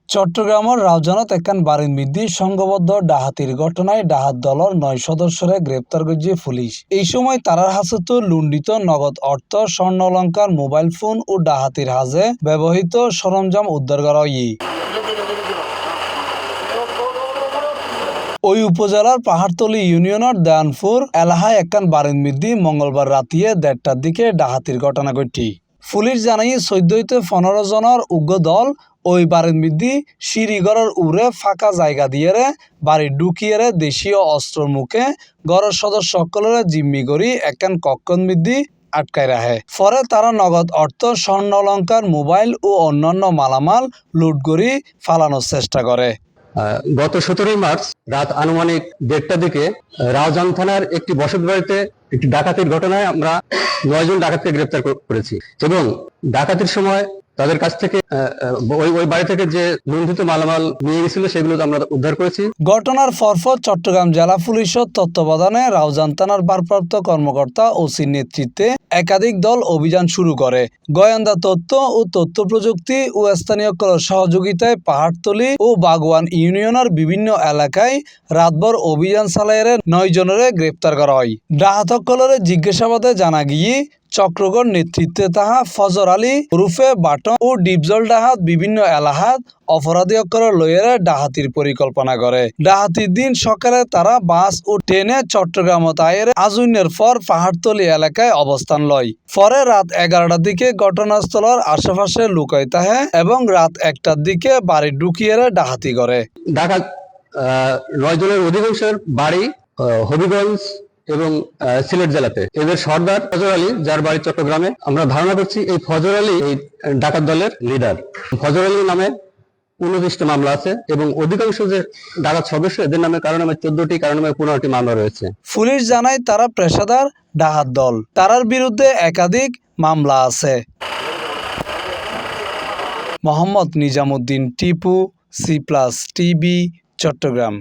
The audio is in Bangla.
চট্টগ্রামের রাউজানত একখান বাড়ির মধ্যে সংঘবদ্ধ ডাহাতির ঘটনায় ডাহাত দলের 9 সদস্যরে গ্রেপ্তার করেছে পুলিশ। এই সময় তারার হাতে লুণ্ঠিত নগদ অর্থ, স্বর্ণ অলংকার, মোবাইল ফোন ও ডাহাতির হাজে ব্যবহৃত সরঞ্জাম উদ্ধার করা হয়। ওই উপজেলার পাহাড়তলী ইউনিয়নের দেয়ানপুর এলাকায় একখান বাড়ির মধ্যে মঙ্গলবার রাতিয়ে 1:30টার দিকে ডাহাতির ঘটনা ঘটে। পুলিশ জানাই 14-15 জনের উগ্র দল ওই বাড়ির মধ্যে সিঁড়িঘরের উড়ে ফাঁকা জায়গা দিয়ে বাড়ি ঢুকিয়ে দেশীয় অস্ত্রের মুখে ঘরের সদস্য সকলের জিম্মি করি একখান কক্ষের মধ্যে আটকায় রাখে। পরে তারা নগদ অর্থ, স্বর্ণ অলংকার, মোবাইল ও অন্যান্য মালামাল লুট করে ফালানোর চেষ্টা করে। গত 17 মার্চ রাত আনুমানিক 1:30টার দিকে রাউজান থানার একটি বসত বাড়িতে একটি ডাকাতির ঘটনায় আমরা 9 জন ডাকাতকে গ্রেপ্তার করেছি এবং ডাকাতির সময় তাদের কাছ থেকে ওই বাড়ি থেকে যে লুণ্ঠিত মালামাল নিয়ে গেছিল সেগুলো আমরা উদ্ধার করেছি। ঘটনার পরপর চট্টগ্রাম জেলা পুলিশের তত্ত্বাবধানে রাউজান থানার ভারপ্রাপ্ত কর্মকর্তা ওসির নেতৃত্বে একাধিক দল অভিযান শুরু করে। গোয়েন্দা তথ্য ও তথ্য প্রযুক্তি ও স্থানীয় সহযোগিতায় পাহাড়তলী ও বাগওয়ান ইউনিয়নের বিভিন্ন এলাকায় রাতভর অভিযান চালায় 9 জনের গ্রেপ্তার করা হয়। ডাহাতকলরে জিজ্ঞাসাবাদে জানা গিয়ে চক্রগড় নেতৃত্বে তাহা ফজর আলী ওরফে বাটন ও ডিপজল ডাহাত বিভিন্ন এলাকাত অপরাধী অক্ষরে লইয়ে ডাহাতির পরিকল্পনা করে। ডাহাতির দিন সকালে তারা বাস ও ট্রেনে চট্টগ্রামত আয়ের আজুনের পর পাহাড়তলী এলাকায় অবস্থান লয়। পরে রাত 11টার দিকে ঘটনাস্থলের আশেপাশে লুকাই তাহে এবং রাত 1টার দিকে বাড়ি ঢুকিয়ে ডাহাতি করে। ডাকাত 9 জনের অধিকাংশের বাড়ি হবিগঞ্জ এবং সিলেট জেলাতে। এদের সর্দার ফজর আলী, যার বাড়ি চট্টগ্রামে। আমরা ধারণা করছি এই ফজর আলী এই ডাকাত দলের লিডার। ফজর আলীর নামে 29টি মামলা আছে এবং অধিকাংশ যে ডাকাত সদস্য এদের নামে কারো নামে 14টি, কারো নামে 15টি মামলা রয়েছে। পুলিশ জানায় তারা পেশাদার ডাহাত দল, তারার বিরুদ্ধে একাধিক মামলা আছে। Mohammad Nizamuddin Tipu, C+ TV, Chittagong.